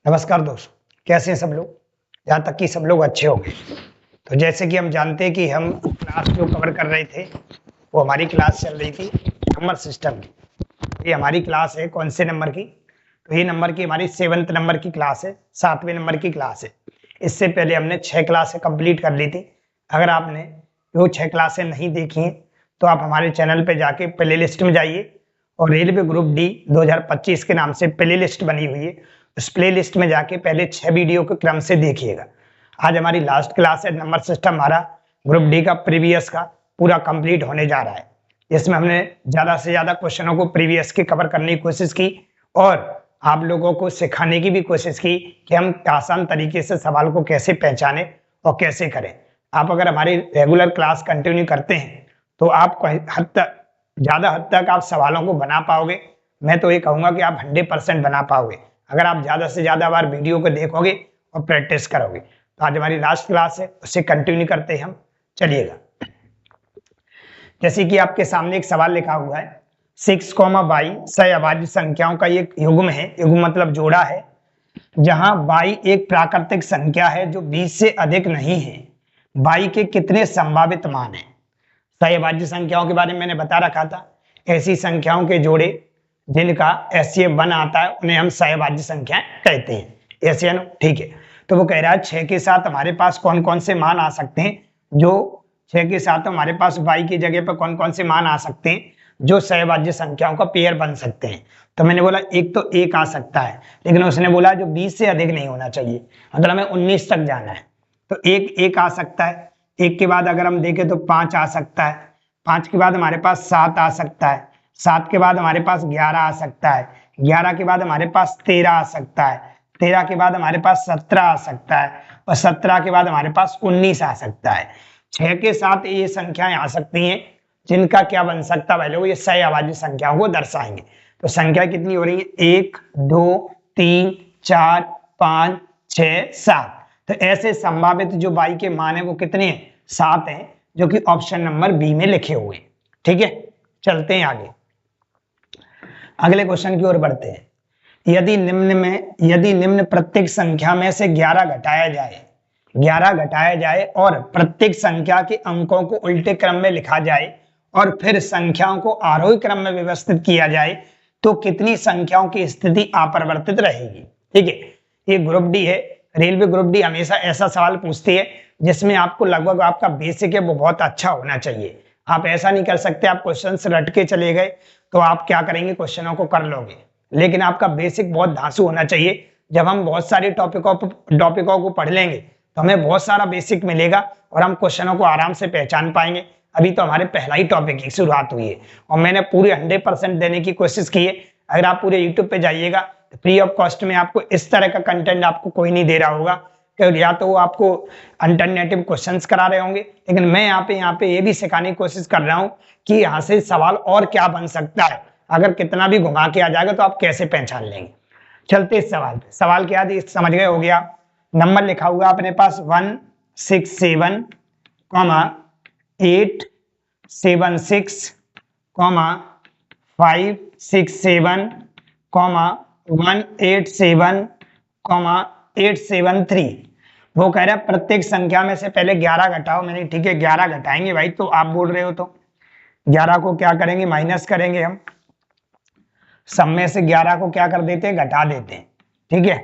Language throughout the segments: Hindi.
नमस्कार दोस्तों, कैसे हैं सब लोग। जहाँ तक कि सब लोग अच्छे होंगे। तो जैसे कि हम जानते हैं कि हम क्लास जो कवर कर रहे थे वो हमारी क्लास चल रही थी नंबर सिस्टम की। ये हमारी क्लास है कौन से नंबर की? तो ये नंबर की हमारी 7th नंबर की क्लास है, 7वें नंबर की क्लास है। इससे पहले हमने 6 क्लासें कंप्लीट कर ली थी। अगर आपने वो 6 क्लासें नहीं देखी हैं तो आप हमारे चैनल पे जाके प्ले लिस्ट में जाइए और रेलवे ग्रुप डी 2025 के नाम से प्ले लिस्ट बनी हुई है। उस प्ले लिस्ट में जाके पहले 6 वीडियो के क्रम से देखिएगा। आज हमारी लास्ट क्लास है नंबर सिस्टम, हमारा ग्रुप डी का प्रीवियस का पूरा कंप्लीट होने जा रहा है। इसमें हमने ज़्यादा से ज़्यादा क्वेश्चनों को प्रीवियस के कवर करने की कोशिश की और आप लोगों को सिखाने की भी कोशिश की कि हम आसान तरीके से सवाल को कैसे पहचानें और कैसे करें। आप अगर हमारी रेगुलर क्लास कंटिन्यू करते हैं तो आप ज़्यादा हद तक आप सवालों को बना पाओगे। मैं तो ये कहूँगा कि आप 100% बना पाओगे अगर आप ज़्यादा से ज़्यादा बार वीडियो को देखोगे और प्रैक्टिस करोगे। तो आज हमारी लास्ट क्लास है, उससे कंटिन्यू करते हैं हम। चलिएगा, जैसे कि आपके सामने एक सवाल लिखा हुआ है 6, सहअभाज्य संख्याओं का एक युग्म है। युग्म मतलब जोड़ा है, जहां y एक प्राकृतिक संख्या है जो 20 से अधिक नहीं है। y के कितने संभावित मान हैं? सहअभाज्य संख्याओं के बारे में मैंने बता रखा था। ऐसी संख्याओं के जोड़े जिनका HCF 1 आता है उन्हें हम सहअभाज्य संख्याएं कहते हैं। ऐसे है ना, ठीक है। तो वो कह रहा है 6 के साथ हमारे पास कौन कौन से मान आ सकते हैं, जो 6 के साथ हमारे पास y की जगह पर कौन कौन से मान आ सकते हैं जो सहअभाज्य संख्याओं का पेयर बन सकते हैं। तो मैंने बोला एक तो 1 आ सकता है, लेकिन उसने बोला जो 20 से अधिक नहीं होना चाहिए, मतलब हमें 19 तक जाना है। तो एक आ सकता है। 1 के बाद अगर हम देखें तो 5 आ सकता है। 5 के बाद हमारे पास 7 आ सकता है। 7 के बाद हमारे पास 11 आ सकता है। 11 के बाद हमारे पास 13 आ सकता है। 13 के बाद हमारे पास 17 आ सकता है और 17 के बाद हमारे पास 19 आ सकता है। 6 के साथ ये संख्याएं आ सकती हैं जिनका क्या बन सकता है, लोग ये सहअभाज्य संख्याओं को दर्शाएंगे। तो संख्या कितनी हो रही है? 1, 2, 3, 4, 5, 6, 7। तो ऐसे संभावित जो y के मान है वो कितने हैं? 7 हैं, जो कि ऑप्शन नंबर बी में लिखे हुए। ठीक है, चलते हैं आगे। अगले क्वेश्चन की ओर बढ़ते हैं। यदि निम्न प्रत्येक संख्या में से 11 घटाया जाए और प्रत्येक संख्या के अंकों को उल्टे क्रम में लिखा जाए और फिर संख्याओं को आरोही क्रम में व्यवस्थित किया जाए तो कितनी संख्याओं की स्थिति अपरिवर्तित रहेगी? ठीक है, ये ग्रुप डी है। रेलवे ग्रुप डी हमेशा ऐसा सवाल पूछती है जिसमें आपको लगभग आपका बेसिक है वो बहुत अच्छा होना चाहिए। आप ऐसा नहीं कर सकते आप क्वेश्चन रट के चले गए तो आप क्या करेंगे, क्वेश्चनों को कर लोगे, लेकिन आपका बेसिक बहुत धांसू होना चाहिए। जब हम बहुत सारे टॉपिकों को पढ़ लेंगे तो हमें बहुत सारा बेसिक मिलेगा और हम क्वेश्चनों को आराम से पहचान पाएंगे। अभी तो हमारे पहला ही टॉपिक की शुरुआत हुई है और मैंने पूरे 100% देने की कोशिश की है। अगर आप पूरे यूट्यूब पे जाइएगा तो फ्री ऑफ कॉस्ट में आपको इस तरह का कंटेंट आपको कोई नहीं दे रहा होगा, कि या तो वो आपको अल्टरनेटिव क्वेश्चंस करा रहे होंगे, लेकिन मैं यहाँ पे ये भी सिखाने की कोशिश कर रहा हूँ कि यहाँ से सवाल और क्या बन सकता है। अगर कितना भी घुमा के आ जाएगा तो आप कैसे पहचान लेंगे। चलते इस सवाल पे। सवाल क्या है समझ गए हो गया। नंबर लिखा हुआ अपने पास 167, 876, 567, 187, 873। वो कह रहा है प्रत्येक संख्या में से पहले 11 घटाओ। मैंने ठीक है 11 घटाएंगे भाई, तो आप बोल रहे हो तो 11 को क्या करेंगे, माइनस करेंगे हम। सब में से 11 को क्या कर देते हैं, घटा देते हैं। ठीक है,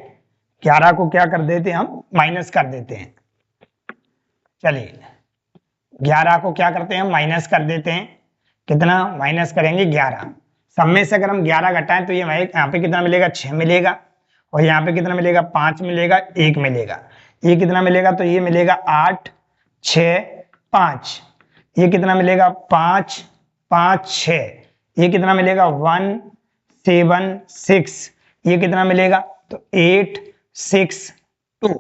11 को क्या कर देते हैं हम, माइनस कर देते हैं। चलिए 11 को क्या करते हैं हम, माइनस कर देते हैं। कितना माइनस करेंगे, 11। सब में से अगर हम 11 घटाएं तो ये यहाँ पे कितना मिलेगा, 6 मिलेगा, और यहाँ पे कितना मिलेगा, 5 मिलेगा, 1 मिलेगा। ये कितना मिलेगा, तो ये मिलेगा 8, 6, 5। ये कितना मिलेगा, 5, 5, 6। ये कितना मिलेगा, 1, 7, 6। ये कितना मिलेगा, तो 8, 6, 2।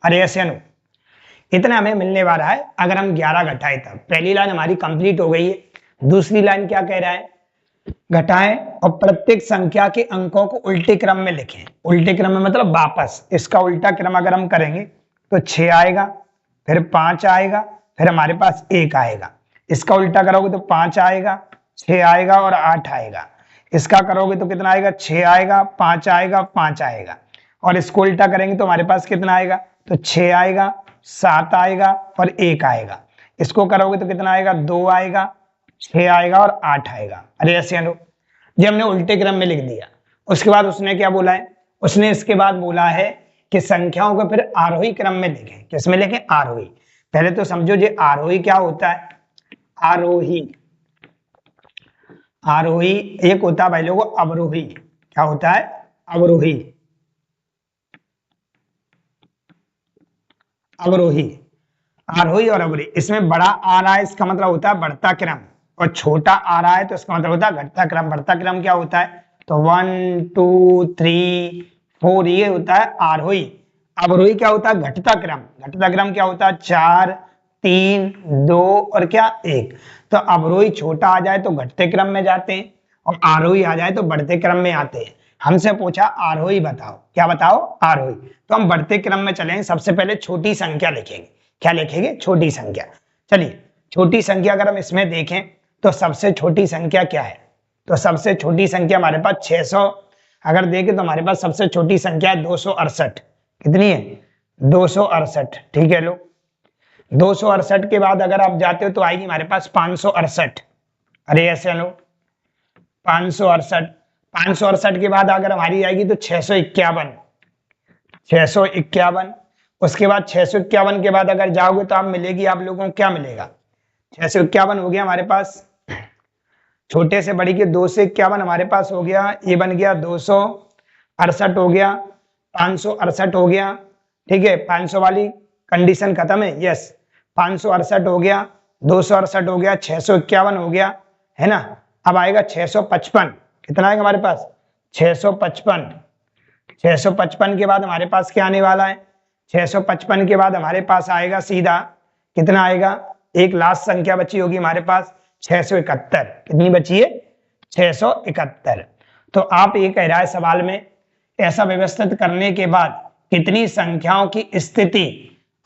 अरे ऐसे नो इतना हमें मिलने वाला है अगर हम 11 घटाए तब। पहली लाइन हमारी कंप्लीट हो गई है। दूसरी लाइन क्या कह रहा है, घटाएं और प्रत्येक संख्या के अंकों को उल्टे क्रम में लिखें। उल्टे क्रम में मतलब वापस इसका उल्टा क्रम अगर हम करेंगे तो 6 आएगा, फिर 5 आएगा, फिर हमारे पास 1 आएगा। इसका उल्टा करोगे तो 5 आएगा, 6 आएगा और 8 आएगा। इसका करोगे तो कितना आएगा, 6 आएगा, 5 आएगा, 5 आएगा। और इसको उल्टा करेंगे तो हमारे पास कितना आएगा, तो 6 आएगा, 7 आएगा और 1 आएगा। इसको करोगे तो कितना आएगा, 2 आएगा, 6 आएगा और 8 आएगा। अरे ऐसे लो, ये हमने उल्टे क्रम में लिख दिया। उसके बाद उसने क्या बोला है, उसने इसके बाद बोला है कि संख्याओं को फिर आरोही क्रम में लिखें। किसमें लिखें, आरोही। पहले तो समझो ये आरोही क्या होता है, आरोही, आरोही एक होता है भाई लोगों अवरोही। क्या होता है, अवरोही, अवरोही, आरोही और अवरोही। इसमें बड़ा आ रहा है इसका मतलब होता है बढ़ता क्रम, और छोटा आ रहा है तो इसका मतलब होता है घटता क्रम। बढ़ता क्रम क्या होता है, तो 1 2 3 4 ये होता है आरोही। अवरोही क्या होता है, घटता क्रम। घटता क्रम क्या होता है, 4 3 2 और क्या 1। तो अवरोही छोटा आ जाए तो घटते क्रम में जाते हैं, और आरोही आ जाए तो बढ़ते क्रम में आते हैं। हमसे पूछा आरोही बताओ, क्या बताओ, आरोही। तो हम बढ़ते क्रम में चलेंगे। सबसे पहले छोटी संख्या लिखेंगे। क्या लिखेंगे, छोटी संख्या। चलिए छोटी संख्या अगर हम इसमें देखें तो सबसे छोटी संख्या क्या है, तो सबसे छोटी संख्या हमारे पास 600। अगर देखें तो हमारे पास सबसे छोटी संख्या है 268। कितनी है, 268। ठीक है लो, 268 के बाद अगर आप जाते हो तो आएगी हमारे पास 568। अरे ऐसे लो 568। 568 के बाद अगर हमारी आएगी तो 651। 651। उसके बाद 651 के बाद अगर जाओगे तो आप मिलेगी, आप लोगों को क्या मिलेगा, 651 हो गया हमारे पास। छोटे से बड़ी के 2 से 51 हमारे पास हो गया, ये बन गया 268 हो गया, 568 हो गया। ठीक है, 500 वाली कंडीशन खत्म है, यस। 568 हो गया, 268 हो गया, 651 हो गया, है ना। अब आएगा 655। कितना आएगा हमारे पास, 655। 655 के बाद हमारे पास क्या आने वाला है, 655 के बाद हमारे पास आएगा सीधा कितना आएगा, एक लास्ट संख्या बची होगी हमारे पास 671। कितनी बची है, 671। तो आप ये कह रहा है सवाल में, ऐसा व्यवस्थित करने के बाद कितनी संख्याओं की स्थिति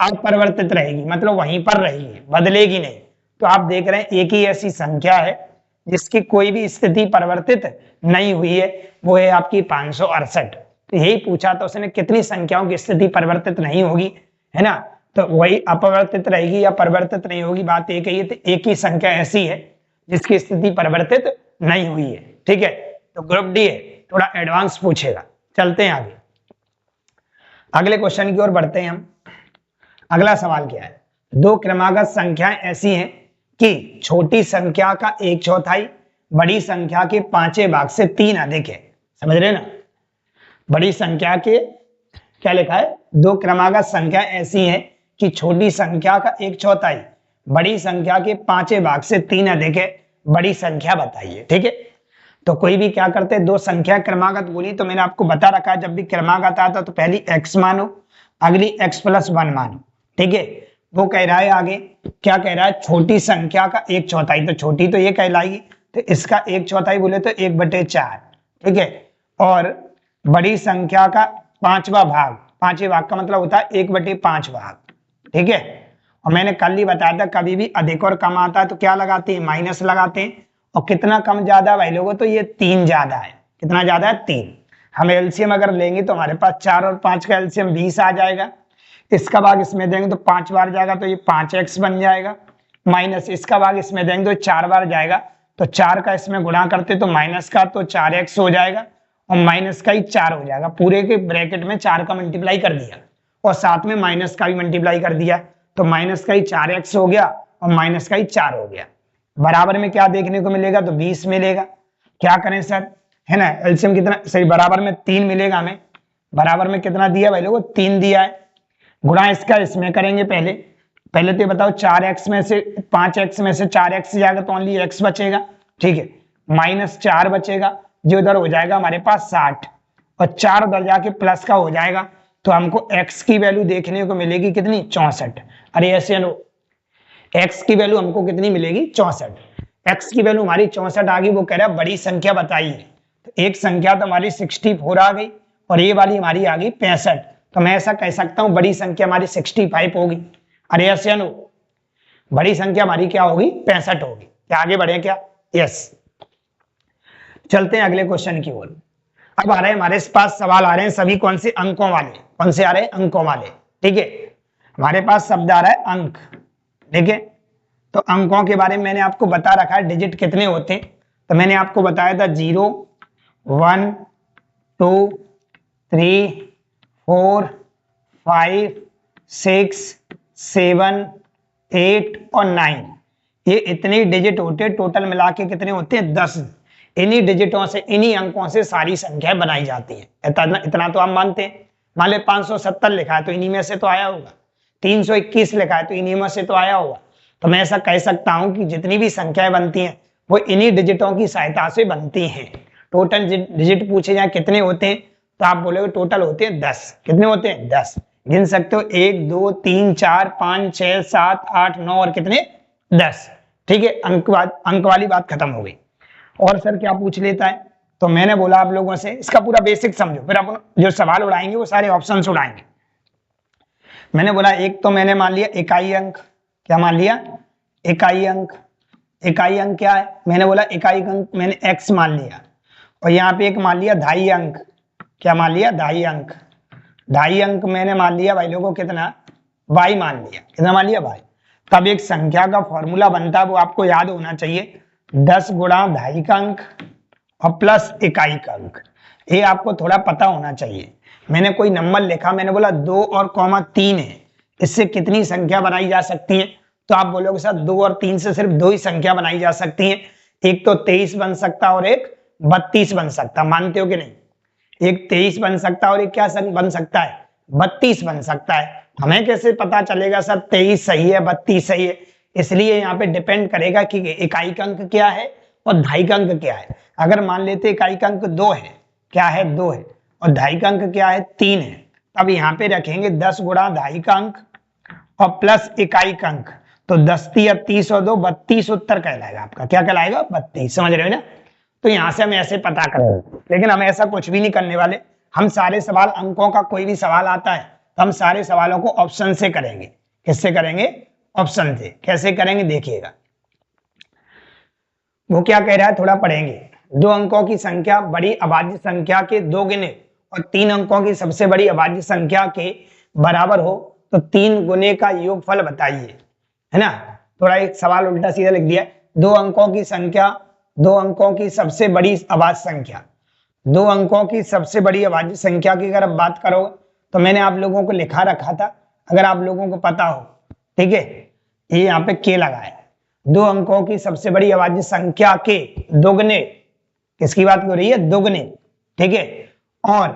अपरिवर्तित रहेगी, मतलब वहीं पर रहेगी, बदलेगी नहीं। तो आप देख रहे हैं एक ही ऐसी संख्या है जिसकी कोई भी स्थिति परिवर्तित नहीं हुई है, वो है आपकी 568। तो यही पूछा था उसने, कितनी संख्याओं की स्थिति परिवर्तित नहीं होगी, है ना। तो वही अपरिवर्तित रहेगी या परिवर्तित नहीं होगी, बात एक ही है। तो एक ही संख्या ऐसी है जिसकी स्थिति परिवर्तित नहीं हुई है। ठीक है, तो ग्रुप डी है, थोड़ा एडवांस पूछेगा। चलते हैं आगे, अगले क्वेश्चन की ओर बढ़ते हैं हम। अगला सवाल क्या है, दो क्रमागत संख्याएं ऐसी हैं कि छोटी संख्या का 1/4 बड़ी संख्या के 5वें भाग से 3 अधिक है। समझ रहे ना, बड़ी संख्या के क्या लिखा है, दो क्रमागत संख्या ऐसी हैं कि छोटी संख्या का 1/4 बड़ी संख्या के 5वें भाग से 3 अधिक है, बड़ी संख्या बताइए। ठीक है, तो कोई भी क्या करते हैं, दो संख्या क्रमागत बोली तो मैंने आपको बता रखा है, जब भी क्रमागत आता तो पहली x मानो, अगली x+1 मानो। ठीक है, वो कह रहा है आगे, क्या कह रहा है, छोटी संख्या का 1/4, तो छोटी तो ये कहलाएगी, तो इसका 1/4 बोले तो 1/4। ठीक है, और बड़ी संख्या का 5वां भाग, 5वें भाग का मतलब होता है 1/5 भाग। ठीक है, और मैंने कल ही बताया था कभी भी अधिक और कम आता है तो क्या लगाते हैं, माइनस लगाते हैं। और कितना कम ज्यादा भाई लोगों, तो ये 3 ज्यादा है। कितना ज्यादा है, 3। हम एलसीएम अगर लेंगे तो हमारे पास 4 और 5 का एलसीएम 20 आ जाएगा। इसका भाग इसमें देंगे तो 5 बार जाएगा, तो ये 5x बन जाएगा। माइनस इसका भाग इसमें देंगे तो 4 बार जाएगा, तो 4 का इसमें गुणा करते तो माइनस का तो 4x हो जाएगा, और माइनस का ही 4 हो जाएगा। पूरे के ब्रैकेट में 4 का मल्टीप्लाई कर दिया और साथ में माइनस का भी मल्टीप्लाई कर दिया, तो माइनस का ही 4x हो गया और माइनस का ही 4 हो गया। बराबर में क्या देखने को मिलेगा, तो 20 मिलेगा। क्या करें सर, है ना, एलसीएम कितना, सही बराबर में 3 मिलेगा हमें। बराबर में कितना दिया भाई लोगों, 3 दिया है। गुणा इसका इसमें करेंगे, पहले तो बताओ 4x में से 5x में से 4x जाएगा तो ओनली x बचेगा। ठीक है, -4 बचेगा, जो उधर हो जाएगा हमारे पास 60, और 4 उधर जाके प्लस का हो जाएगा, तो हमको x की वैल्यू देखने को मिलेगी कितनी, 64। अरे ऐसे लो, x की वैल्यू हमको कितनी मिलेगी, 64। x की वैल्यू हमारी 64 आ गई। वो कह रहा है बड़ी संख्या बताइए, तो एक संख्या तो हमारी 64 आ गई और ये वाली हमारी आ गई 65। तो मैं ऐसा कह सकता हूं बड़ी संख्या हमारी 65 होगी। अरे ऐसे नो, बड़ी संख्या हमारी क्या होगी, 65 होगी। क्या आगे बढ़े क्या, यस। चलते हैं अगले क्वेश्चन की ओर। अब आ रहे हैं हमारे पास सवाल आ रहे हैं सभी कौन से अंकों वाले, कौन से आ रहे हैं अंकों वाले। ठीक है, हमारे पास शब्द आ रहा है अंक। ठीक है, तो अंकों के बारे में मैंने आपको बता रखा है डिजिट कितने होते हैं। तो मैंने आपको बताया था 0 1 2 3 4 5 6 7 8 और 9, ये इतने डिजिट होते हैं। टोटल मिला के कितने होते हैं 10। इन्हीं डिजिटों से, इन्हीं अंकों से सारी संख्याएं बनाई जाती हैं। इतना तो हम मानते हैं। मान ले 570 लिखा है तो इन्हीं में से तो आया होगा, 321 लिखा है तो इन्हीं में से तो आया होगा। तो मैं ऐसा कह सकता हूं कि जितनी भी संख्याएं बनती हैं वो इन्हीं डिजिटों की सहायता से बनती हैं। टोटल डिजिट पूछे जाए कितने होते हैं तो आप बोलोगे टोटल होते हैं 10। कितने होते हैं 10, गिन सकते हो 1 2 3 4 5 6 7 8 9 और कितने 10। ठीक है, अंक वाली बात खत्म हो गई। और सर क्या पूछ लेता है, तो मैंने बोला आप लोगों से इसका पूरा बेसिक समझो, फिर अपन जो सवाल उड़ाएंगे वो सारे ऑप्शंस उड़ाएंगे। मैंने बोला एक तो मैंने मान लिया इकाई अंक। क्या मान लिया, इकाई अंक। इकाई अंक क्या है, मैंने बोला इकाई अंक मैंने x मान लिया। और यहाँ पे एक मान लिया ढाई अंक। क्या मान लिया, ढाई अंक। ढाई अंक मैंने मान लिया भाई लोगों कितना, y मान लिया। कितना मान लिया, y। तब एक संख्या का फॉर्मूला बनता है, वो आपको याद होना चाहिए, 10 गुणा ढाई का अंक और प्लस इकाई का अंक। ये आपको थोड़ा पता होना चाहिए। मैंने कोई नंबर लिखा, मैंने बोला 2 और 3 है, इससे कितनी संख्या बनाई जा सकती है। तो आप बोलोगे सर 2 और 3 से सिर्फ 2 ही संख्या बनाई जा सकती है, एक तो 23 बन सकता और एक 32 बन सकता। मानते हो कि नहीं, एक 23 बन सकता और एक क्या बन सकता है, 32 बन सकता है। हमें कैसे पता चलेगा सर 23 सही है 32 सही है, इसलिए यहाँ पे डिपेंड करेगा कि इकाई का अंक क्या है और ढाई का अंक क्या है। अगर मान लेते इकाई का अंक 2 है, क्या है 2 है, और ढाई का अंक क्या है 3 है, तब यहाँ पे रखेंगे 10 गुणा ढाई का अंक और प्लस इकाई का अंक। तो 10 या 30 और 2 32 उत्तर कहलाएगा आपका। क्या कहलाएगा, 32। समझ रहे हो ना। तो यहाँ से हम ऐसे पता करेंगे, लेकिन हम ऐसा कुछ भी नहीं करने वाले। हम सारे सवाल, अंकों का कोई भी सवाल आता है तो हम सारे सवालों को ऑप्शन से करेंगे। किससे करेंगे, ऑप्शन से। कैसे करेंगे देखिएगा, वो क्या कह रहा है थोड़ा पढ़ेंगे। 2 अंकों की संख्या बड़ी अभाज्य संख्या के 2 गुने और 3 अंकों की सबसे बड़ी अभाज्य संख्या के बराबर हो तो 3 गुने का योगफल बताइए, है ना। थोड़ा एक सवाल उल्टा सीधा लिख दिया। 2 अंकों की संख्या, 2 अंकों की सबसे बड़ी अभाज्य संख्या, 2 अंकों की सबसे बड़ी अभाज्य संख्या की अगर आप बात करो तो मैंने आप लोगों को लिखा रखा था, अगर आप लोगों को पता हो। ठीक है, ये यहाँ पे के लगा है। 2 अंकों की सबसे बड़ी अभाज्य संख्या के दोगुने, किसकी बात हो रही है, दोगुने। ठीक है, और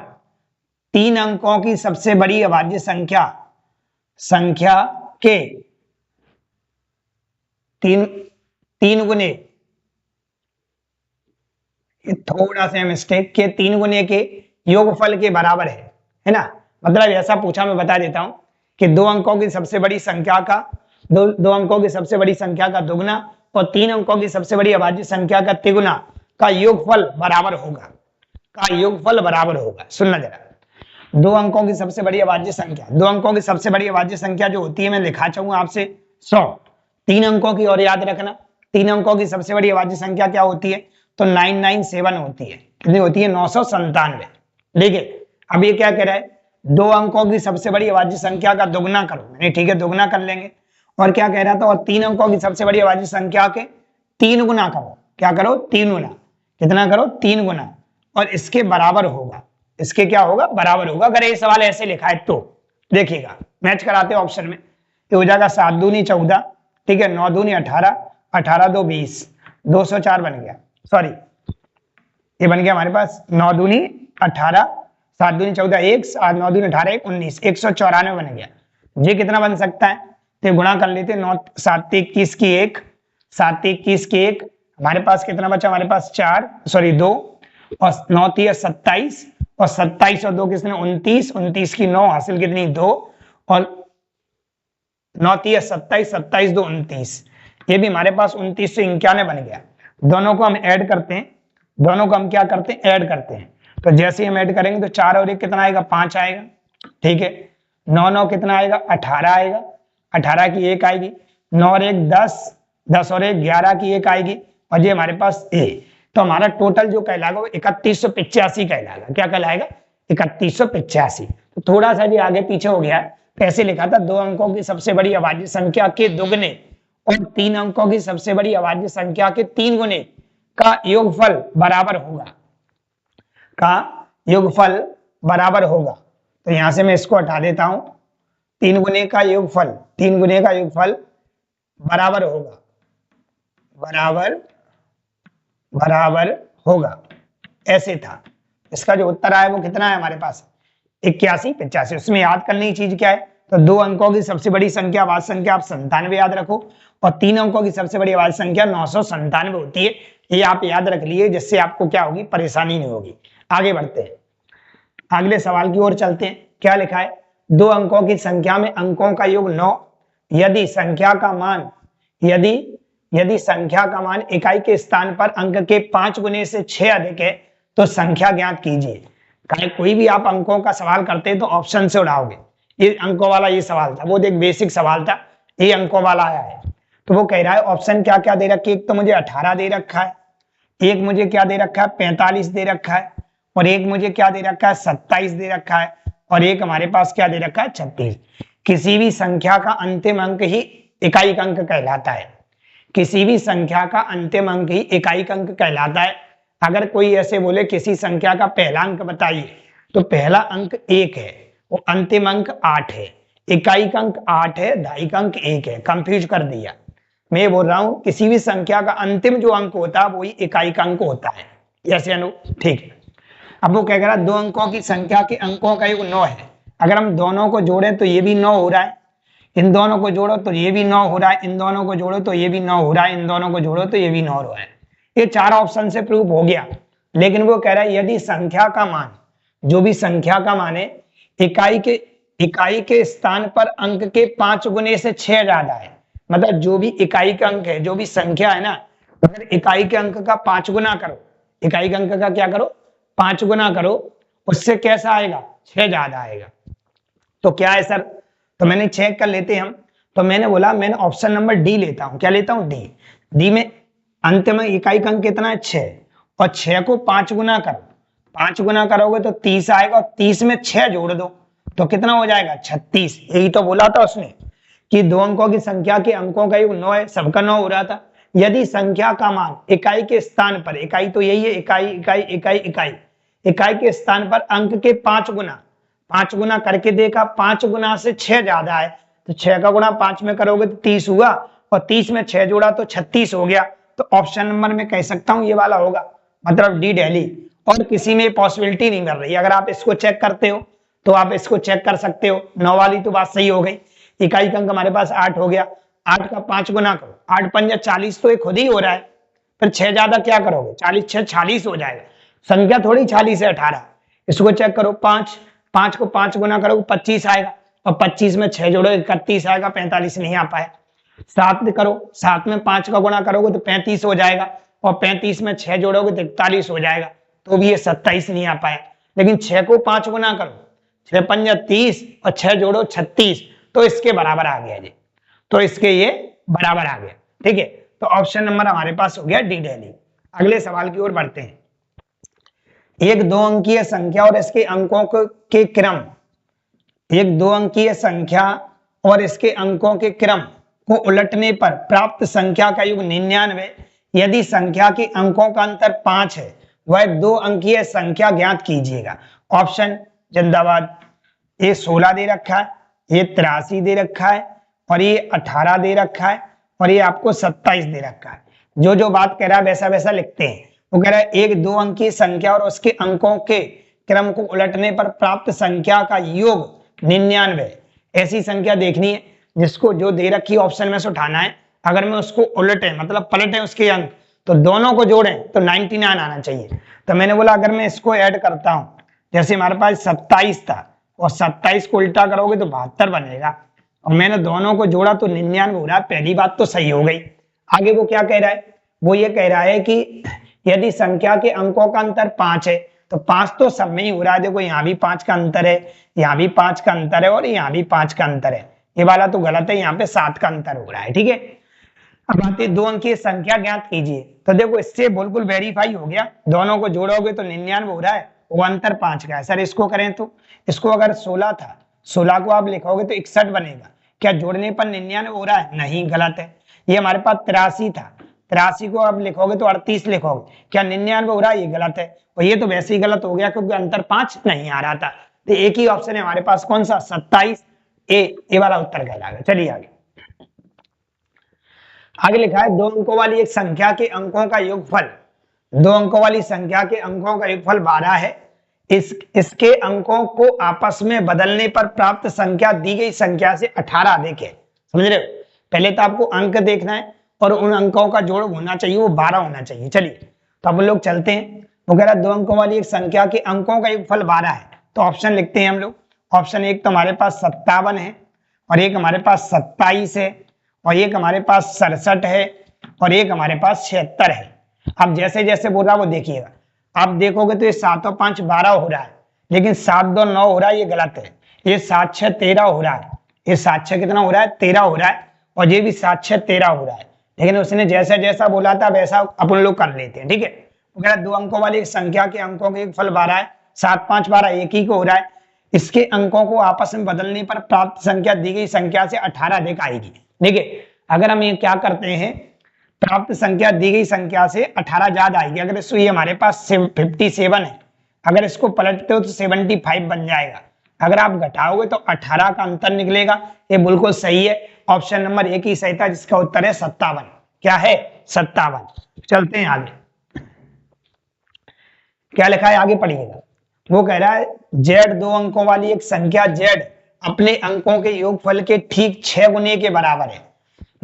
3 अंकों की सबसे बड़ी अभाज्य संख्या के 3 गुने, थोड़ा सा मिस्टेक, के 3 गुने के योगफल के बराबर है ना। मतलब ऐसा पूछा, मैं बता देता हूं कि 2 अंकों की सबसे बड़ी संख्या का दो अंकों की सबसे बड़ी संख्या का दुगुना और 3 अंकों की सबसे बड़ी अभाज्य संख्या का तिगुना का योगफल बराबर होगा, का योगफल बराबर होगा। सुनना जरा, 2 अंकों की सबसे बड़ी अभाज्य संख्या, 2 अंकों की सबसे बड़ी अभाज्य संख्या जो होती है, मैं लिखा चाहूंगा आपसे 100। 3 अंकों की और याद रखना, 3 अंकों की सबसे बड़ी अभाज्य संख्या क्या होती है, तो 997 होती है। कितनी होती है, 997। देखिए अब ये क्या कह रहा है, 2 अंकों की सबसे बड़ी अभाज्य संख्या का दुगुना करो। मैंने ठीक है दुगुना कर लेंगे। और क्या कह रहा था, और 3 अंकों की सबसे बड़ी अभाज्य संख्या के 3 गुना करो। क्या करो, 3 गुना। कितना करो, 3 गुना, और इसके बराबर होगा। इसके क्या होगा, बराबर होगा। अगर ये सवाल ऐसे लिखा है तो देखिएगा, मैच कराते हैं ऑप्शन में। ये हो जाएगा 7 दूनी 14, ठीक है, 9 दूनी 18, 18 दो 20, 204 बन गया। सॉरी, ये बन गया हमारे पास 9 दूनी 18, 7 दूनी 14 1, 9 दूनी 18 1, 19, 194 बन गया। ये कितना बन सकता है, तो गुणा कर लेते। 9 7 21 की 1, 7 21 की 1, हमारे पास कितना बचा, हमारे पास 4, सॉरी 2, और 9 3 27, और 27 और 2 किसने 29, 29 की 9 हासिल कितनी 2, और 9 3 27, 27 2 29, ये भी हमारे पास 29 से 91 बन गया। दोनों को हम ऐड करते हैं, दोनों को हम क्या करते हैं, ऐड करते हैं। तो जैसे हम ऐड करेंगे तो 4 और 1 कितना आएगा, 5 आएगा। ठीक है, 9 9 कितना आएगा, 18 आएगा, 18 की 1 आएगी, 9 और 1 10, 10 और 1 11 की 1 आएगी, और ये हमारे पास तो हमारा टोटल जो कहलाएगा वो 3185 कहलाएगा। क्या कहलाएगा? 3185। तो थोड़ा सा भी आगे पीछे हो गया है। कैसे लिखा था? 2 अंकों की सबसे बड़ी अभाज्य संख्या के दुगने और 3 अंकों की सबसे बड़ी अभाज्य संख्या के 3 गुने का योगफल बराबर होगा, का योगफल बराबर होगा। तो यहां से मैं इसको हटा देता हूं। 3 गुने का योगफल, 3 गुने का योगफल बराबर होगा, बराबर होगा, ऐसे था। इसका जो उत्तर आया वो कितना है हमारे पास? 8185। उसमें याद करने की चीज क्या है? तो 2 अंकों की सबसे बड़ी संख्या अभाज्य संख्या आप 97 याद रखो, और 3 अंकों की सबसे बड़ी अभाज्य संख्या 997 होती है। ये आप याद रख लिए, जिससे आपको क्या होगी? परेशानी नहीं होगी। आगे बढ़ते हैं, अगले सवाल की ओर चलते हैं। क्या लिखा है? 2 अंकों की संख्या में अंकों का योग 9, यदि संख्या का मान इकाई के स्थान पर अंक के 5 गुने से 6 अधिक है तो संख्या ज्ञात कीजिए। कोई भी आप अंकों का सवाल करते हैं तो ऑप्शन से उड़ाओगे। ये अंकों वाला ये सवाल था, वो एक बेसिक सवाल था, ये अंकों वाला आया है। तो वो कह रहा है ऑप्शन क्या क्या दे रखे? एक तो मुझे 18 दे रखा है, एक मुझे क्या दे रखा है? 45 दे रखा है, और एक मुझे क्या दे रखा है? 27 दे रखा है, और एक हमारे पास क्या दे रखा है? 36। किसी भी संख्या का अंतिम अंक ही इकाई अंक कहलाता है। किसी भी संख्या का अंतिम अंक ही इकाई अंक कहलाता है। अगर कोई ऐसे बोले किसी संख्या का पहला अंक बताइए, तो पहला अंक 1 है और अंतिम अंक 8 है, इकाई अंक 8 है, दहाई अंक 1 है। कंफ्यूज कर दिया। मैं बोल रहा हूं किसी भी संख्या का अंतिम जो अंक होता है वही इकाई अंक होता है। यस या नो? ठीक है। अब वो क्या कह रहा है? 2 अंकों की संख्या के अंकों का योग 9 है। अगर हम दोनों को जोड़ें तो ये भी 9 हो रहा है, इन दोनों को जोड़ो तो ये भी 9 हो रहा है, इन दोनों को जोड़ो तो ये भी 9 हो रहा है, इन दोनों को जोड़ो तो ये भी 9 हो रहा है। ये 4 ऑप्शन से प्रूव हो गया। लेकिन वो कह रहा है यदि संख्या का मान, जो भी संख्या का मान है, इकाई के स्थान पर अंक के 5 गुने से 6 ज्यादा है, मतलब जो भी इकाई का अंक है, जो भी संख्या है ना, अगर इकाई के अंक का 5 गुना करो, इकाई के अंक का क्या करो? 5 गुना करो, उससे कैसा आएगा? 6 ज्यादा आएगा। तो क्या है सर? तो मैंने चेक कर लेते हैं हम। तो मैंने बोला मैंने ऑप्शन नंबर डी लेता हूं। क्या लेता हूं? डी। डी में अंतिम इकाई का अंक कितना है? 6, और 6 को 5 गुना करो, 5 गुना करोगे तो 30 आएगा, और 30 में 6 जोड़ दो तो कितना हो जाएगा? 36। यही तो बोला था उसने कि 2 अंकों की संख्या के अंकों का योग 9 है, सबका 9 हो रहा था। यदि संख्या का मान इकाई के स्थान पर, इकाई तो यही है, इकाई के स्थान पर अंक के 5 गुना करके देखा, 5 गुना से 6 ज्यादा है, तो 6 का गुणा 5 में करोगे तो 30 हुआ, और 30 में 6 जोड़ा तो 36 हो गया। तो ऑप्शन नंबर में कह सकता हूं ये वाला होगा, मतलब डी दिल्ली। और किसी में पॉसिबिलिटी नहीं मिल रही। अगर आप इसको चेक करते हो तो आप इसको चेक कर सकते हो। 9 वाली तो बात सही हो गई। इकाई का अंक हमारे पास 8 हो गया, 8 का 5 गुना करो, 8 पंजा 40 तो ये खुद ही हो रहा है। फिर 6 ज्यादा क्या करोगे? 40 6 46 हो जाएगा। संख्या थोड़ी 40 है 18। इसको चेक करो, 5 को 5 गुना करोगे 25 आएगा, और 25 में 6 जोड़ो 31 आएगा, 45 नहीं आ पाया। 7 करो, 7 में 5 का गुणा करोगे तो 35 हो जाएगा, और 35 में 6 जोड़ोगे तो 41 हो जाएगा, तो भी ये 27 नहीं आ पाया। लेकिन 6 को 5 गुना करो, 6 पंजा 30, और 6 जोड़ो 36, तो इसके बराबर आ गया जी। तो इसके ये बराबर आ गया। ठीक है, तो ऑप्शन नंबर हमारे पास हो गया डी दिल्ली। अगले सवाल की ओर बढ़ते हैं। एक 2 अंकीय संख्या और इसके अंकों के क्रम, एक 2 अंकीय संख्या और इसके अंकों के क्रम को उलटने पर प्राप्त संख्या का योग 99। यदि संख्या के अंकों का अंतर 5 है, वह 2 अंकीय संख्या ज्ञात कीजिएगा। ऑप्शन जिंदाबाद। ये 16 दे रखा है, ये 83 दे रखा है, और ये 18 दे रखा है, और ये आपको 27 दे रखा है। जो जो बात कह रहा है वैसा वैसा लिखते हैं। वो कह रहा है एक 2 अंकीय संख्या और उसके अंकों के क्रम को उलटने पर प्राप्त संख्या का योग 99। ऐसी संख्या देखनी है जिसको जो दे रखी ऑप्शन में से उठाना है। अगर मैं उसको उलटे मतलब पलटे उसके अंक, तो दोनों को जोड़ें तो 99 आना चाहिए। तो मैंने बोला अगर मैं इसको ऐड करता हूं, जैसे हमारे पास 27 था, और 27 को उल्टा करोगे तो 72 बनेगा, और मैंने दोनों को जोड़ा तो 99 हो रहा है। पहली बात तो सही हो गई। आगे वो क्या कह रहा है? वो ये कह रहा है कि यदि संख्या के अंकों का अंतर 5 है, तो 5 तो सब में ही हो रहा है। देखो यहाँ भी 5 का अंतर है, यहाँ भी 5 का अंतर है, और यहाँ भी 5 का अंतर है। ये वाला तो गलत है, यहाँ पे 7 का अंतर हो रहा है। ठीक है, अब आती है 2 अंकीय संख्या ज्ञात कीजिए। तो देखो इससे बिल्कुल वेरीफाई हो गया, दोनों को जोड़ोगे तो 99 हो रहा है, वो अंतर 5 का है। सर इसको करें तो, इसको अगर 16 था, 16 को आप लिखोगे तो 61 बनेगा। क्या जोड़ने पर 99 हो रहा है? नहीं, गलत है। ये हमारे पास 83 था, 83 को आप लिखोगे तो 38 लिखोगे, क्या 99 हो रहा है? ये गलत है। और ये तो वैसे ही गलत हो गया क्योंकि अंतर 5 नहीं आ रहा था। तो एक ही ऑप्शन है हमारे पास, कौन सा? 27 ए वाला उत्तर कहलाएगा। चलिए आगे। आगे लिखा है 2 अंकों वाली एक संख्या के अंकों का योगफल, 2 अंकों वाली संख्या के अंकों का योगफल 12 है। इसके अंकों को आपस में बदलने पर प्राप्त संख्या दी गई संख्या से 18 अधिक है। समझ रहे हो? पहले तो आपको अंक देखना है और उन अंकों का जोड़ होना चाहिए, वो 12 होना चाहिए। चलिए तो हम लोग चलते हैं। वो कह रहा है 2 अंकों वाली एक संख्या के अंकों का योगफल 12 है। तो ऑप्शन लिखते हैं हम लोग। ऑप्शन एक तो हमारे पास 57 है, और एक हमारे पास 27 है, और एक हमारे पास 67 है, और एक हमारे पास 76 है। अब जैसे जैसे बोल रहा है वो देखिएगा, आप देखोगे तो ये 7 और 5 12 हो रहा है, लेकिन 7 2 9 हो रहा है, ये गलत है। ये 7 6 13 हो रहा है, ये 7 6 कितना हो रहा है? 13 हो रहा है, और ये भी 7 6 13 हो रहा है। लेकिन उसने जैसा जैसा बोला था वैसा अपन लोग कर लेते हैं, ठीक है। वो कह रहा है 2 अंकों वाली एक संख्या के अंकों के फल 12 है, 7 5 12 एक ही को हो रहा है। इसके अंकों को आपस में बदलने पर प्राप्त संख्या दी गई संख्या से 18 अधिक आएगी। देखिए अगर हम ये क्या करते हैं, प्राप्त संख्या दी गई संख्या से 18 ज्यादा आएगी। अगर इसको, ये हमारे पास 57 है, अगर इसको पलटते हो तो 75 बन जाएगा। अगर आप घटाओगे तो 18 का अंतर निकलेगा। ये बिल्कुल सही है, ऑप्शन नंबर एक ही सही था, जिसका उत्तर है 57। क्या है? 57। चलते हैं आगे। क्या लिखा है आगे पढ़िएगा। वो कह रहा है जेड 2 अंकों वाली एक संख्या जेड अपने अंकों के योगफल के ठीक 6 गुने के बराबर है।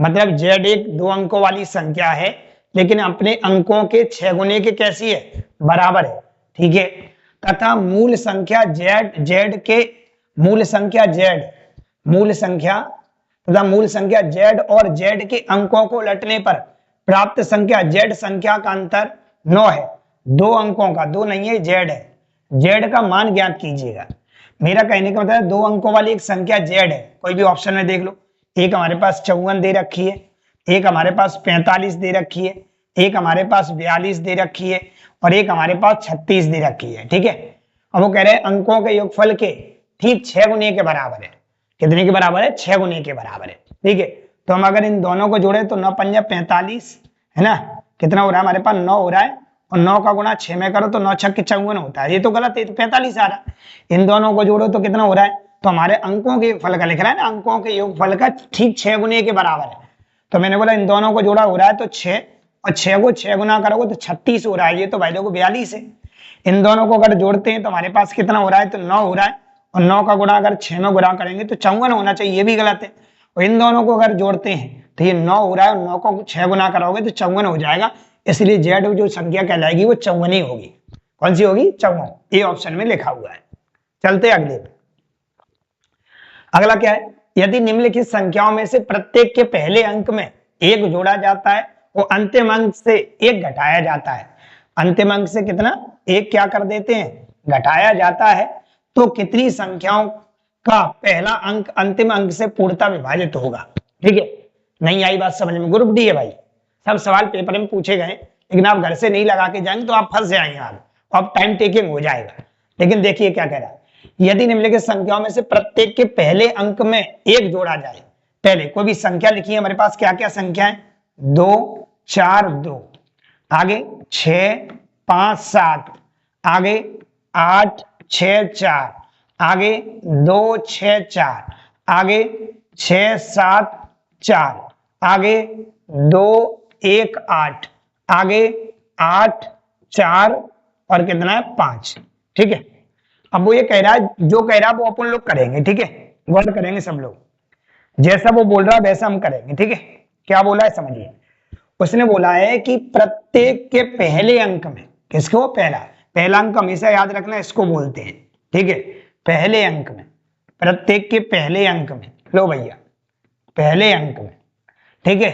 मतलब जेड एक 2 अंकों वाली संख्या है, लेकिन अपने अंकों के 6 गुने के कैसी है? बराबर है, ठीक है। तथा मूल संख्या जेड के मूल संख्या जेड और जेड के अंकों को उलटने पर प्राप्त संख्या जेड संख्या का अंतर 9 है। 2 अंकों का, 2 नहीं है, जेड है। जेड का मान ज्ञात कीजिएगा। मेरा कहने का मतलब 2 अंकों वाली एक संख्या जेड है, कोई भी ऑप्शन में देख लो। एक हमारे पास 54 दे रखी है, एक हमारे पास 45 दे रखी है, एक हमारे पास 42 दे रखी है, और एक हमारे पास 36 दे रखी है, ठीक है। अब वो कह रहे हैं अंकों के योगफल के ठीक 6 गुने के बराबर है। कितने के बराबर है? 6 गुने के बराबर है, ठीक है। तो हम अगर इन दोनों को जोड़े तो 9 पंजा 45 है ना, कितना हो रहा है हमारे पास? 9 हो रहा है, और 9 का गुणा 6 में करो तो 9 6 54 होता है। ये तो गलत है, तो 45 आ रहा है। इन दोनों को जोड़ो तो कितना हो रहा है? तो हमारे अंकों के योगफल का लिख रहा है ना, अंकों के योगफल का ठीक 6 गुने के बराबर है। तो मैंने बोला इन दोनों को जोड़ा हो रहा है तो 6, और 6 को 6 गुना करोगे तो 36 हो रहा है। ये तो भाई लोगों 42 है। इन दोनों को अगर जोड़ते हैं तो हमारे पास कितना हो रहा है? तो 9 हो रहा है, और 9 का गुणा अगर 6 में गुणा करेंगे तो 54 होना चाहिए, ये भी गलत है। और इन दोनों को अगर जोड़ते हैं तो ये 9 हो रहा है, और 9 को 6 गुना करोगे तो 54 हो जाएगा। इसलिए जेड जो संख्या कहलाएगी वो 54 ही होगी। कौन सी होगी? 54। ये ऑप्शन में लिखा हुआ है। चलते अगले। अगला क्या है? यदि निम्नलिखित संख्याओं में से प्रत्येक के पहले अंक में 1 जोड़ा जाता है और अंतिम अंक से 1 घटाया जाता है, अंतिम अंक से कितना? 1 क्या कर देते हैं? घटाया जाता है, तो कितनी संख्याओं का पहला अंक अंतिम अंक से पूर्णतः विभाजित होगा? ठीक है, नहीं आई बात समझ में? ग्रुप डी है भाई, सब सवाल पेपर में पूछे गए, लेकिन आप घर से नहीं लगा के जाएंगे तो आप फंस जाएंगे, आप टाइम टेकिंग हो जाएगा। लेकिन देखिए क्या कह रहा है, यदि निम्नलिखित संख्याओं में से प्रत्येक के पहले अंक में 1 जोड़ा जाए। पहले कोई भी संख्या लिखिए, हमारे पास क्या क्या संख्या है? 2 4 2, आगे 6 5 7, आगे 8 6 4, आगे 2 6 4, आगे 6 7 4, आगे 2 1 8, आगे 8 4 और कितना है? 5। ठीक है, अब वो ये कह रहा है, जो कह रहा है वो अपन लोग करेंगे। ठीक है, गौर करेंगे सब लोग, जैसा वो बोल रहा है वैसा हम करेंगे। ठीक है, क्या बोला है समझिए। उसने बोला है कि प्रत्येक के पहले अंक में, किसको? पहला अंक हमेशा याद रखना, इसको बोलते हैं। ठीक है, पहले अंक में, प्रत्येक के पहले अंक में, लो भैया पहले अंक में, ठीक है,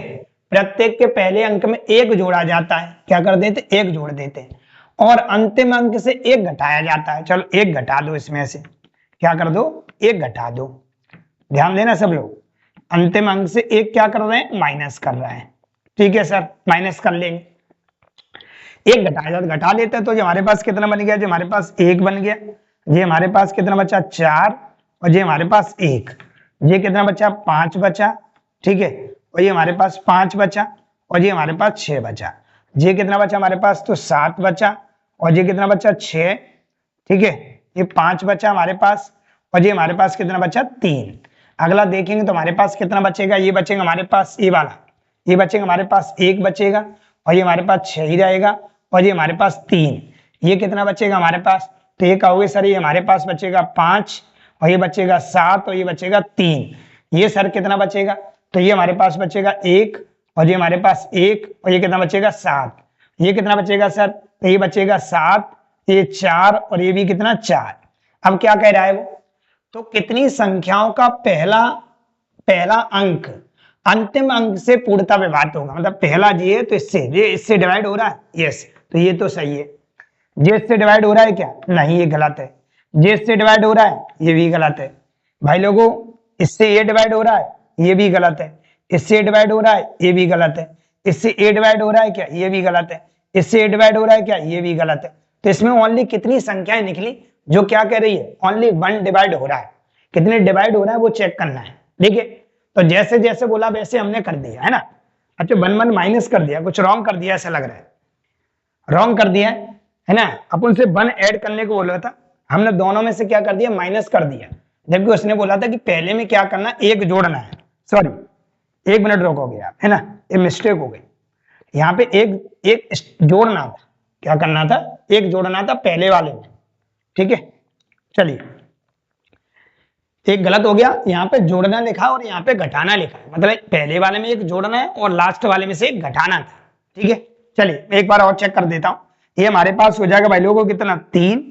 प्रत्येक के पहले अंक में 1 जोड़ा जाता है। क्या कर देते? 1 जोड़ देते हैं, और अंतिम अंक से 1 घटाया जाता है। चलो 1 घटा दो, इसमें से क्या कर दो? 1 घटा दो। ध्यान देना सब लोग, अंतिम अंक से 1 क्या कर रहे हैं? माइनस कर रहे हैं। ठीक है सर, माइनस कर लेंगे। एक घटा लेते हैं तो जो हमारे पास कितना बन गया, जो हमारे पास एक बन गया, ये हमारे पास कितना बचा 4, और ये हमारे पास 1, ये कितना बचा 5 बचा, ठीक है, और ये हमारे पास 5 बचा, और ये हमारे पास 6 बचा, ये कितना बचा हमारे पास तो 7 बचा, और ये कितना बचा 6, ठीक है, ये 5 बचा हमारे पास, और ये हमारे पास कितना बचा 3। अगला देखेंगे तो हमारे पास कितना बचेगा, ये बचेगा हमारे पास ये वाला, ये बचेगा हमारे पास 1 बचेगा, और ये हमारे पास 6 ही रहेगा, और ये हमारे पास 3, ये कितना बचेगा हमारे पास, तो ये कहोगे सर ये हमारे पास बचेगा 5, और ये बचेगा 7, और ये बचेगा 3, ये सर कितना बचेगा, तो ये हमारे पास बचेगा 1, और ये हमारे पास 1, और ये कितना बचेगा 7, ये कितना बचेगा सर, तो ये बचेगा 7, ये 4, और ये भी कितना 4। अब क्या कह रहा है वो, तो कितनी संख्याओं का पहला अंक अंतिम अंक से पूर्णता विभाज्य होगा, मतलब पहला जी है तो इससे डिवाइड हो रहा है, यस, तो ये तो सही है। जे इससे डिवाइड हो रहा है क्या, नहीं, ये गलत है। जे इससे डिवाइड हो रहा है, ये भी गलत है। भाई लोगों, इससे ये डिवाइड हो रहा है, ये भी गलत है। इससे डिवाइड हो रहा है, ये भी गलत है। इससे ए डिवाइड हो रहा है क्या, ये भी गलत है। इससे ए डिवाइड हो रहा है क्या, ये भी गलत है। तो इसमें ओनली कितनी संख्याएं निकली जो क्या कह रही है, ओनली 1 डिवाइड हो रहा है। कितने डिवाइड हो रहा है वो चेक करना है, ठीक है। तो जैसे जैसे बोला वैसे हमने कर दिया है ना। अच्छा, 1 माइनस कर दिया, कुछ रॉन्ग कर दिया ऐसा लग रहा है, रॉन्ग कर दिया है ना। अपन से 1 ऐड करने को बोला था, हमने दोनों में से क्या कर दिया, माइनस कर दिया, जबकि उसने बोला था कि पहले में क्या करना, एक जोड़ना है। सॉरी, 1 मिनट रोकोगे आप, है ना, ये मिस्टेक हो गई। यहाँ पे एक जोड़ना था, क्या करना था, एक जोड़ना था पहले वाले में, ठीक है। चलिए, एक गलत हो गया, यहाँ पे जोड़ना लिखा और यहाँ पे घटाना लिखा, मतलब पहले वाले में एक जोड़ना है और लास्ट वाले में से एक घटाना था, ठीक है। चलिए एक बार और चेक कर देता हूँ। ये हमारे पास हो जाएगा भाई लोगों कितना 3,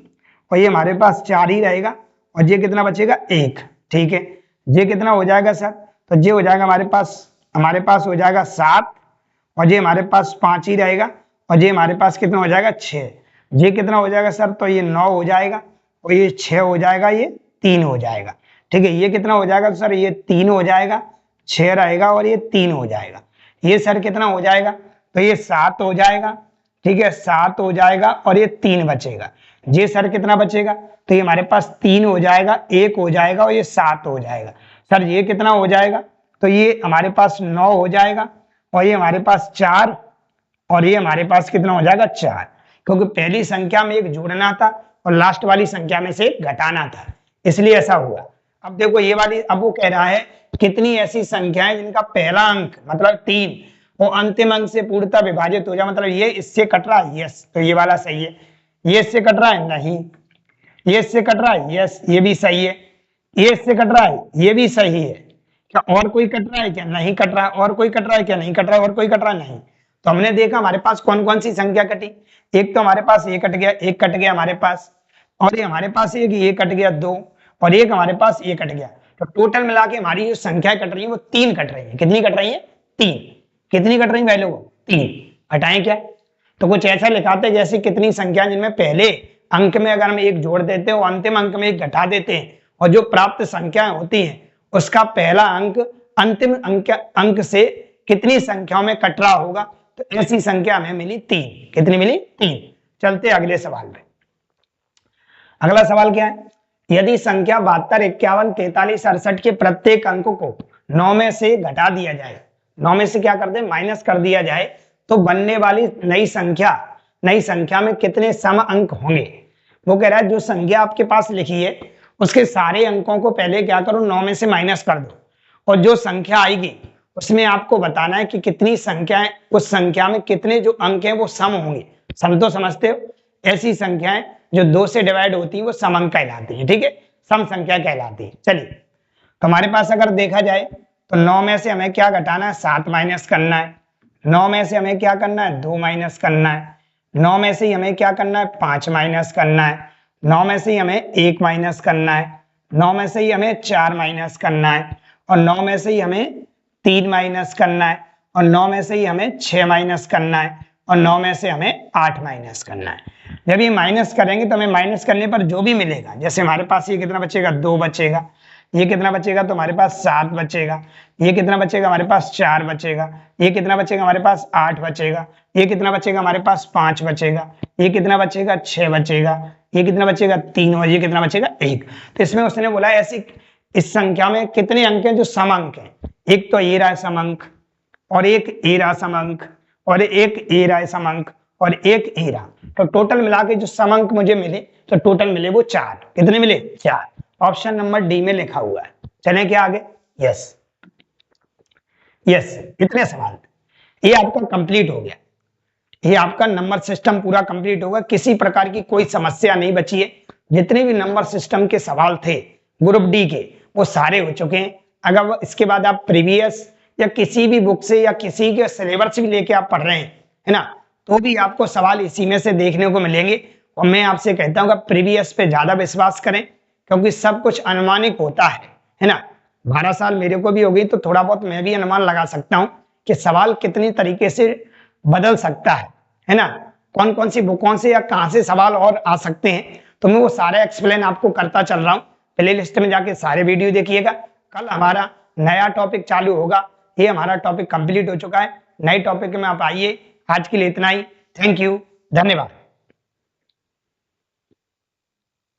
और ये हमारे पास 4 ही रहेगा, और ये कितना बचेगा 1, ठीक है। ये कितना हो जाएगा सर, तो ये हो जाएगा हमारे पास हो जाएगा 7, और ये हमारे पास 5 ही रहेगा, और ये हमारे पास कितना हो जाएगा 6। ये कितना हो जाएगा सर, तो ये 9 हो जाएगा, और ये 6 हो जाएगा, ये 3 हो जाएगा, ठीक है। ये कितना हो जाएगा तो सर, ये 3 हो जाएगा, 6 रहेगा, और ये 3 हो जाएगा। ये सर कितना हो जाएगा, तो ये 7 हो जाएगा, ठीक है, 7 हो जाएगा, और ये 3 बचेगा। ये सर कितना बचेगा, तो ये हमारे पास 3 हो जाएगा, 1 हो जाएगा, और ये 7 हो जाएगा। सर ये कितना हो जाएगा, तो ये हमारे पास 9 हो जाएगा, और ये हमारे पास 4, और ये हमारे पास कितना हो जाएगा 4, क्योंकि पहली संख्या में एक जोड़ना था और लास्ट वाली संख्या में से एक घटाना था, इसलिए ऐसा हुआ। अब देखो ये वाली, अब वो कह रहा है कितनी ऐसी संख्याएं जिनका पहला अंक मतलब 3 वो अंतिम अंक से पूर्णतः विभाजित हो जाए, मतलब ये इससे कट रहा है, यस, तो ये वाला सही है। ये इससे कट रहा है, नहीं। ये इससे कट रहा है, यस, ये भी सही है। ये इससे कट रहा है, ये भी सही है। क्या और कोई कट रहा है क्या, नहीं कट रहा है। और कोई कट रहा है क्या, नहीं कट रहा है। और कोई कट रहा है, नहीं। तो हमने देखा हमारे पास कौन कौन सी संख्या कटी। एक तो हमारे पास ये कट गया, एक कट गया हमारे पास, और ये हमारे पास एक ये कट गया 2, और एक हमारे पास ये कट गया। तो टोटल मिला के हमारी जो संख्या कट रही है वो 3 कट रही है। कितनी कट रही है, 3। कितनी कट रही है वैल्यू, 3। हटाएं क्या, तो कुछ ऐसा लिखाते जैसे कितनी संख्या जिनमें पहले अंक में अगर हम एक जोड़ देते हैं और अंतिम अंक में एक घटा देते हैं, और जो प्राप्त संख्याएं होती हैं उसका पहला अंक अंतिम अंक से कितनी संख्याओं में कट रहा होगा। तो ऐसी संख्या हमें मिली 3। कितनी मिली, 3। चलते अगले सवाल में। अगला सवाल क्या है, यदि संख्या 72, 51, 43, 68 के प्रत्येक अंक को 9 में से घटा दिया जाए, 9 में से क्या कर दे, माइनस कर दिया जाए, तो बनने वाली नई संख्या में कितने सम अंक होंगे। वो कह रहा है जो संख्या आपके पास लिखी है उसके सारे अंकों को पहले क्या करो, 9 में से माइनस कर दो, और जो संख्या आएगी उसमें आपको बताना है कि कितनी संख्याएं, उस संख्या में कितने जो अंक हैं वो सम होंगे। सम तो समझते हो, ऐसी संख्याएं जो 2 से डिवाइड होती है वो सम अंक कहलाती है, ठीक है, सम संख्या कहलाती है। चलिए, तो हमारे पास अगर देखा जाए तो 9 में से हमें क्या घटाना है, 7 माइनस करना है। 9 में से हमें क्या करना है, 2 माइनस करना है। 9 में से हमें क्या करना है, 5 माइनस करना है। 9 में से हमें 1 माइनस करना है। 9 में से हमें 4 माइनस करना है, और 9 में से हमें 3 माइनस करना है, और 9 में से हमें 6 माइनस करना है, और 9 में से हमें 8 माइनस करना है। जब ये माइनस करेंगे तो हमें माइनस करने पर जो भी मिलेगा, जैसे हमारे पास ये कितना बचेगा, 2 बचेगा। ये कितना बचेगा, तो हमारे पास 7 बचेगा। ये कितना बचेगा, हमारे पास 4 बचेगा। ये कितना बचेगा, हमारे पास 8 बचेगा। ये कितना बचेगा, हमारे पास 5 बचेगा। ये कितना बचेगा, 6 बचेगा। ये कितना बचेगा, 3। और ये कितना बचेगा, 1। तो इसमें उसने बोला ऐसी इस संख्या में कितने अंक हैं जो सम अंक हैं। एक तो ए रहा सम अंक, और एक ए रहा सम अंक, और एक ए रहा सम अंक, और एक ए रहा। तो टोटल मिला के जो सम अंक मुझे मिले, तो टोटल मिले वो 4। कितने मिले, 4। ऑप्शन नंबर डी में लिखा हुआ है। चलें क्या आगे, यस यस, इतने सवाल थे। ये आपका कंप्लीट हो गया, ये आपका नंबर सिस्टम पूरा कंप्लीट होगा। किसी प्रकार की कोई समस्या नहीं बची है। जितने भी नंबर सिस्टम के सवाल थे ग्रुप डी के, वो सारे हो चुके हैं। अगर इसके बाद आप प्रीवियस या किसी भी बुक से या किसी के सिलेबस भी लेके आप पढ़ रहे हैं, है ना, तो भी आपको सवाल इसी में से देखने को मिलेंगे। और मैं आपसे कहता हूँ कि प्रीवियस पे ज्यादा विश्वास करें, क्योंकि सब कुछ अनुमानिक होता है ना। 12 साल मेरे को भी हो गई, तो थोड़ा बहुत मैं भी अनुमान लगा सकता हूँ कि सवाल कितनी तरीके से बदल सकता है ना, कौन कौन सी बुकों से या कहां से सवाल और आ सकते हैं। तो मैं वो सारे एक्सप्लेन आपको करता चल रहा हूँ। प्ले लिस्ट में जाके सारे वीडियो देखिएगा। कल हमारा नया टॉपिक चालू होगा। ये हमारा टॉपिक कंप्लीट हो चुका है, नए टॉपिक में आप आइए। आज के लिए इतना ही। थैंक यू, धन्यवाद।